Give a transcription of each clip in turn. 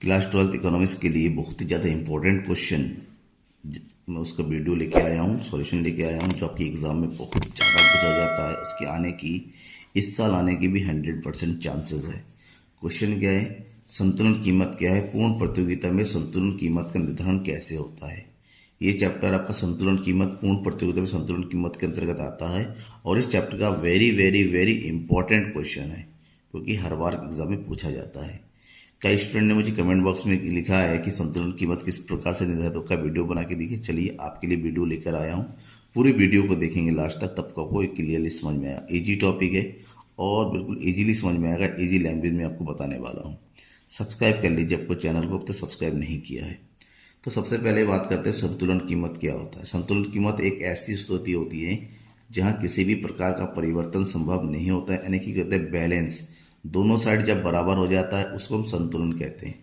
Class 12th economics के लिए बहुत ही ज़्यादा इंपॉर्टेंट क्वेश्चन मैं उसका वीडियो लेके आया हूँ, सॉल्यूशन लेके आया हूँ, जो आपकी एग्ज़ाम में बहुत ज़्यादा पूछा जाता है। उसके आने की, इस साल आने की भी 100% चांसेस है। क्वेश्चन क्या है? संतुलन कीमत क्या है? पूर्ण प्रतियोगिता में संतुलन कीमत का निर्धारण कैसे होता है? ये चैप्टर आपका संतुलन कीमत पूर्ण प्रतियोगिता में संतुलन कीमत के अंतर्गत आता है और इस चैप्टर का very very very important question है, क्योंकि हर बार एग्जाम में पूछा जाता है। कई स्टूडेंट ने मुझे कमेंट बॉक्स में लिखा है कि संतुलन कीमत किस प्रकार से निर्धारित होगा, वीडियो बना के देखिए। चलिए आपके लिए वीडियो लेकर आया हूँ, पूरी वीडियो को देखेंगे लास्ट तक, तब आपको क्लियरली समझ में आएगा। इजी टॉपिक है और बिल्कुल इजीली समझ में आएगा, इजी लैंग्वेज में आपको बताने वाला हूँ। सब्सक्राइब कर लीजिए आपको चैनल को अब तक सब्सक्राइब नहीं किया है। तो सबसे पहले बात करते हैं संतुलन कीमत क्या होता है। संतुलन कीमत एक ऐसी स्थिति होती है जहाँ किसी भी प्रकार का परिवर्तन संभव नहीं होता है, यानी कि कहते हैं बैलेंस, दोनों साइड जब बराबर हो जाता है उसको हम संतुलन कहते हैं।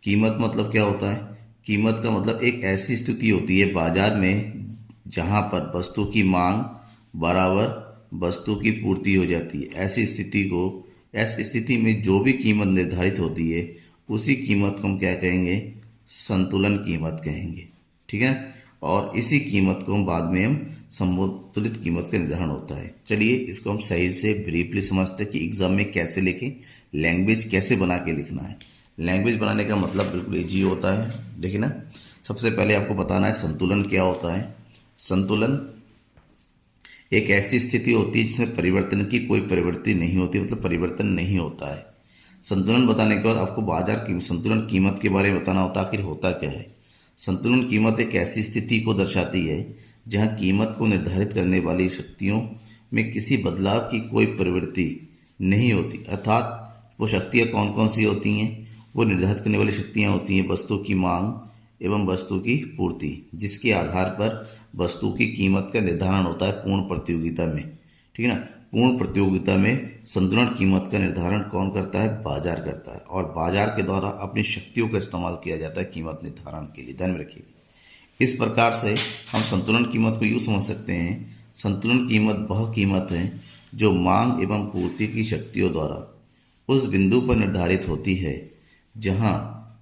कीमत मतलब क्या होता है? कीमत का मतलब एक ऐसी स्थिति होती है बाजार में जहाँ पर वस्तु की मांग बराबर वस्तु की पूर्ति हो जाती है। ऐसी स्थिति में जो भी कीमत निर्धारित होती है उसी कीमत को हम क्या कहेंगे? संतुलन कीमत कहेंगे। ठीक है, और इसी कीमत को हम बाद में हम संतुलित कीमत का निर्धारण होता है। चलिए इसको हम सही से ब्रीफली समझते हैं कि एग्जाम में कैसे लिखें, लैंग्वेज कैसे बना के लिखना है। लैंग्वेज बनाने का मतलब बिल्कुल इजी होता है। देखिए ना, सबसे पहले आपको बताना है संतुलन क्या होता है। संतुलन एक ऐसी स्थिति होती है जिसमें परिवर्तन की कोई प्रवृत्ति नहीं होती, मतलब परिवर्तन नहीं होता है। संतुलन बताने के बाद आपको बाजार की संतुलन कीमत के बारे में बताना होता है आखिर होता क्या है। संतुलन कीमत एक ऐसी स्थिति को दर्शाती है जहां कीमत को निर्धारित करने वाली शक्तियों में किसी बदलाव की कोई प्रवृत्ति नहीं होती। अर्थात वो शक्तियाँ कौन कौन सी होती हैं? वो निर्धारित करने वाली शक्तियाँ होती हैं वस्तु की मांग एवं वस्तु की पूर्ति, जिसके आधार पर वस्तु की कीमत का निर्धारण होता है पूर्ण प्रतियोगिता में। ठीक है ना, पूर्ण प्रतियोगिता में संतुलन कीमत का निर्धारण कौन करता है? बाजार करता है, और बाजार के द्वारा अपनी शक्तियों का इस्तेमाल किया जाता है कीमत निर्धारण के लिए। ध्यान में रखिए, इस प्रकार से हम संतुलन कीमत को यूँ समझ सकते हैं, संतुलन कीमत वह कीमत है जो मांग एवं पूर्ति की शक्तियों द्वारा उस बिंदु पर निर्धारित होती है जहाँ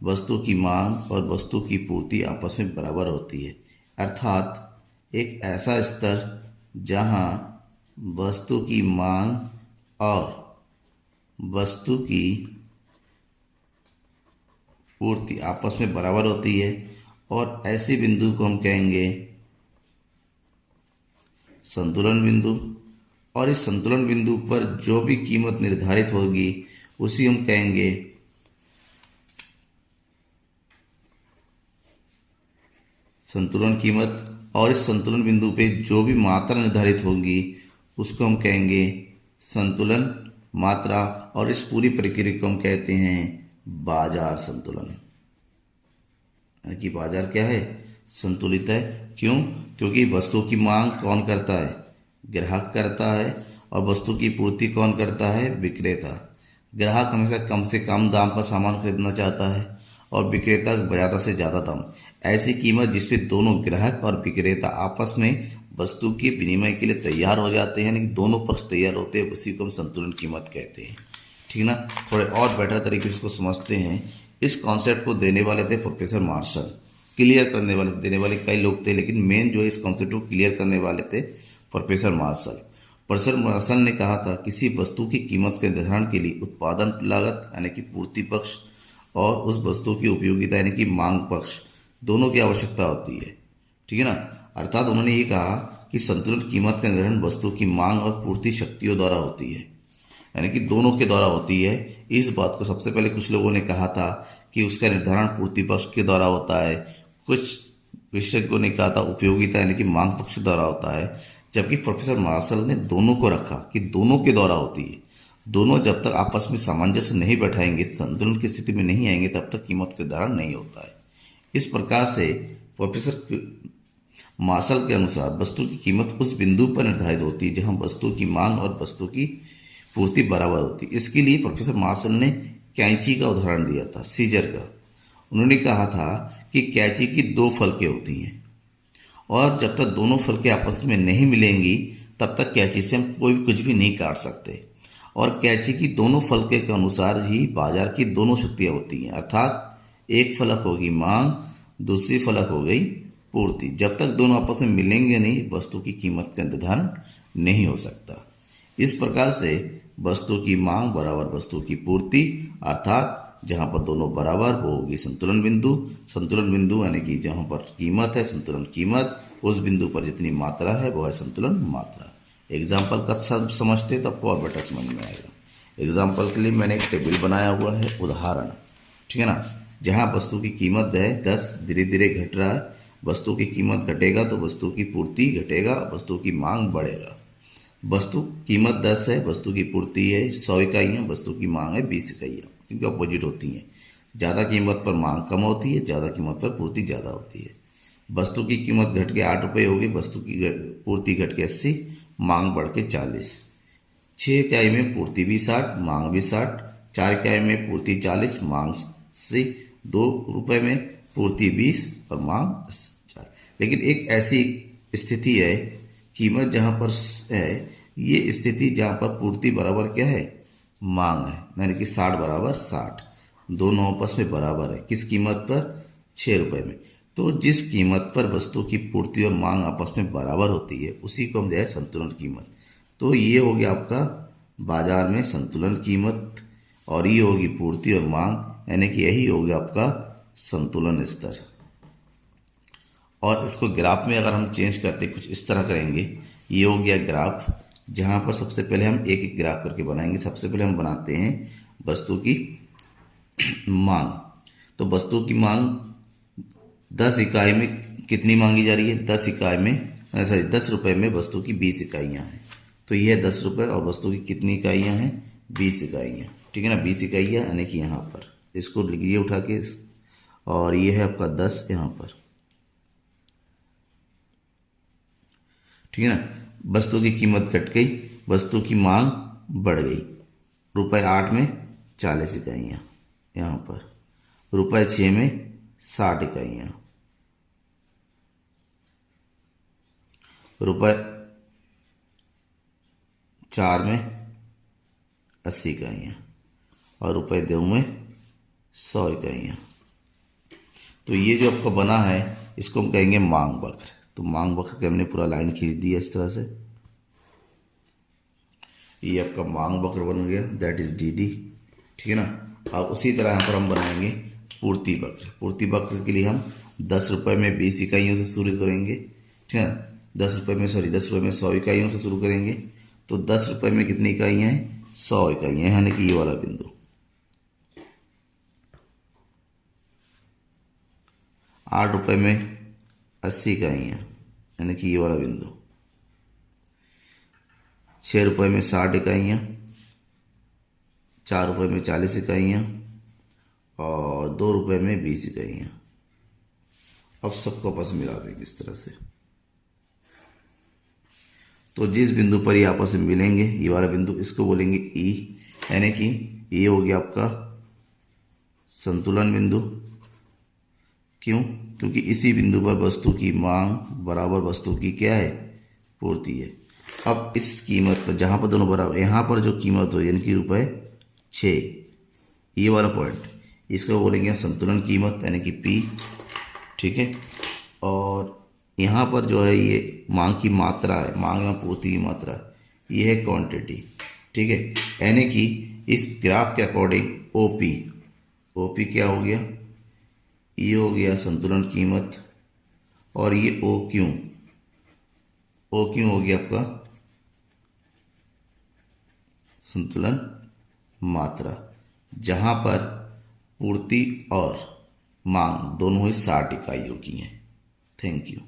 वस्तु की मांग और वस्तु की पूर्ति आपस में बराबर होती है। अर्थात एक ऐसा स्तर जहाँ वस्तु की मांग और वस्तु की पूर्ति आपस में बराबर होती है, और ऐसे बिंदु को हम कहेंगे संतुलन बिंदु। और इस संतुलन बिंदु पर जो भी कीमत निर्धारित होगी उसी हम कहेंगे संतुलन कीमत। और इस संतुलन बिंदु पे जो भी मात्रा निर्धारित होगी उसको हम कहेंगे संतुलन मात्रा। और इस पूरी प्रक्रिया को हम कहते हैं बाजार संतुलन। यानी कि बाजार क्या है? संतुलित है। क्यों? क्योंकि वस्तु की मांग कौन करता है? ग्राहक करता है, और वस्तु की पूर्ति कौन करता है? विक्रेता। ग्राहक हमेशा कम से कम दाम पर सामान खरीदना चाहता है और विक्रेता ज़्यादा से ज़्यादा दाम। ऐसी कीमत जिसपे दोनों ग्राहक और विक्रेता आपस में वस्तु के विनिमय के लिए तैयार हो जाते हैं, यानी कि दोनों पक्ष तैयार होते हैं, उसी को हम संतुलन कीमत कहते हैं। ठीक ना, थोड़े और बेटर तरीके से इसको समझते हैं। इस कॉन्सेप्ट को देने वाले थे प्रोफेसर मार्शल, क्लियर करने वाले देने वाले कई लोग थे, लेकिन मेन जो इस कॉन्सेप्ट को क्लियर करने वाले थे प्रोफेसर मार्शल। प्रोफेसर मार्शल ने कहा था किसी वस्तु की कीमत के निर्धारण के लिए उत्पादन लागत यानी कि पूर्ति पक्ष और उस वस्तु की उपयोगिता यानी कि मांग पक्ष, दोनों की आवश्यकता होती है। ठीक है ना, अर्थात उन्होंने ये कहा कि संतुलन कीमत का निर्धारण वस्तु की मांग और पूर्ति शक्तियों द्वारा होती है, यानी कि दोनों के द्वारा होती है। इस बात को सबसे पहले कुछ लोगों ने कहा था कि उसका निर्धारण पूर्ति पक्ष के द्वारा होता है, कुछ विशेषज्ञों ने कहा था उपयोगिता यानी कि मांग पक्ष द्वारा होता है, जबकि प्रोफेसर मार्शल ने दोनों को रखा कि दोनों के द्वारा होती है। दोनों जब तक आपस में सामंजस्य नहीं बैठाएंगे, संतुलन की स्थिति में नहीं आएंगे, तब तक कीमत का निर्धारण नहीं होता है। इस प्रकार से प्रोफेसर मार्शल के अनुसार वस्तु की कीमत उस बिंदु पर निर्धारित होती है जहां वस्तु की मांग और वस्तु की पूर्ति बराबर होती है। इसके लिए प्रोफेसर मार्शल ने कैंची का उदाहरण दिया था, सीजर का। उन्होंने कहा था कि कैंची की दो फलकें होती हैं और जब तक दोनों फलकें आपस में नहीं मिलेंगी तब तक कैंची से हम कोई कुछ भी नहीं काट सकते। और कैंची की दोनों फलके के अनुसार ही बाजार की दोनों शक्तियाँ होती हैं। अर्थात एक फलक होगी मांग, दूसरी फलक हो गई पूर्ति। जब तक दोनों आपस में मिलेंगे नहीं, वस्तु की कीमत का निर्धारण नहीं हो सकता। इस प्रकार से वस्तु की मांग बराबर वस्तु की पूर्ति, अर्थात जहाँ पर दोनों बराबर वो होगी संतुलन बिंदु। संतुलन बिंदु यानी कि जहाँ पर कीमत है संतुलन कीमत, उस बिंदु पर जितनी मात्रा है वो है संतुलन मात्रा। एग्जाम्पल का समझते तो आपको और बेटर समझ में आएगा। एग्जाम्पल के लिए मैंने एक टेबल बनाया हुआ है, उदाहरण, ठीक है ना। जहाँ वस्तु की कीमत है 10, धीरे धीरे घट रहा है। वस्तु की कीमत घटेगा तो वस्तु की पूर्ति घटेगा, वस्तु की मांग बढ़ेगा। वस्तु कीमत 10 है, वस्तु की पूर्ति है 100 इकाइयाँ, वस्तु की मांग है 20 इकाइयाँ, क्योंकि अपोजिट होती हैं। ज़्यादा कीमत पर मांग कम होती है, ज़्यादा कीमत पर पूर्ति ज़्यादा होती है। वस्तु की कीमत घट के 8 रुपये होगी, वस्तु की पूर्ति घट के 80, मांग बढ़ के 40। 6 इकाई में पूर्ति भी 60, मांग भी 60। 4 इकाई में पूर्ति 40, मांग 80। 2 रुपये में पूर्ति 20 और मांग 4। लेकिन एक ऐसी स्थिति है, कीमत जहाँ पर है, ये स्थिति जहाँ पर पूर्ति बराबर क्या है, मांग है, यानी कि 60 बराबर 60, दोनों आपस में बराबर है। किस कीमत पर, 6 रुपये में। तो जिस कीमत पर वस्तु की पूर्ति और मांग आपस में बराबर होती है उसी को हम जो है संतुलन कीमत। तो ये हो गया आपका बाजार में संतुलन कीमत, और ये होगी पूर्ति और मांग, यानी कि यही हो गया आपका संतुलन स्तर। और इसको ग्राफ में अगर हम चेंज करते कुछ इस तरह करेंगे, ये हो गया ग्राफ, जहाँ पर सबसे पहले हम एक एक ग्राफ करके बनाएंगे। सबसे पहले हम बनाते हैं वस्तु की मांग। तो वस्तु की मांग 10 इकाई में कितनी मांगी जा रही है, 10 इकाई में, सॉरी 10 रुपये में वस्तु की 20 इकाइयाँ हैं। तो ये है 10 रुपये और वस्तु की कितनी इकाइयाँ हैं, 20 इकाइयाँ, ठीक है ना। 20 इकाइयाँ यानी कि यहाँ पर इसको लिखिए उठा के, और ये है आपका 10 यहाँ पर, ठीक है ना। वस्तु की कीमत घट गई, वस्तु की मांग बढ़ गई। रुपये 8 में 40 इकाइयाँ यहाँ पर, रुपये 6 में 60 इकाइयाँ, रुपये 4 में 80 इकाइयाँ और रुपये 2 में 100 इकाइयाँ। तो ये जो आपका बना है इसको हम कहेंगे मांग वक्र। तो मांग वक्र के हमने पूरा लाइन खींच दिया इस तरह से, ये आपका मांग वक्र बन गया, दैट इज DD, ठीक है ना। अब उसी तरह यहाँ पर हम बनाएंगे पूर्ति वक्र। पूर्ति वक्र के लिए हम 10 रुपये में 20 इकाइयों से शुरू करेंगे, ठीक है। 10 रुपये में 100 इकाइयों से शुरू करेंगे। तो 10 रुपये में कितनी इकाइयाँ हैं, 100 इकाइयाँ, यानी कि ये वाला बिंदु। 8 रुपये में 80 इकाइयाँ, यानी कि ये वाला बिंदु। 6 रुपये में 60 इकाइयाँ, 4 रुपये में 40 इकाइयाँ और 2 रुपये में 20 इकाइयाँ। अब सबको आपस में मिला देंगे इस तरह से। तो जिस बिंदु पर ये आपस में मिलेंगे, ये वाला बिंदु, इसको बोलेंगे E, यानी कि ये हो गया आपका संतुलन बिंदु। क्यों, क्योंकि इसी बिंदु पर वस्तु की मांग बराबर वस्तु की क्या है, पूर्ति है। अब इस कीमत पर जहाँ पर दोनों बराबर, यहाँ पर जो कीमत हो यानी कि रुपये 6, ये वाला पॉइंट, इसको बोलेंगे संतुलन कीमत यानी कि P, ठीक है। और यहाँ पर जो है ये मांग की मात्रा है, मांग या पूर्ति की मात्रा, ये है क्वांटिटी, ठीक है। यानी कि इस ग्राफ के अकॉर्डिंग OP क्या हो गया, ये हो गया संतुलन कीमत, और ये OQ हो गया आपका संतुलन मात्रा, जहाँ पर पूर्ति और मांग दोनों ही 60 इकाइयों की हैं। Thank you.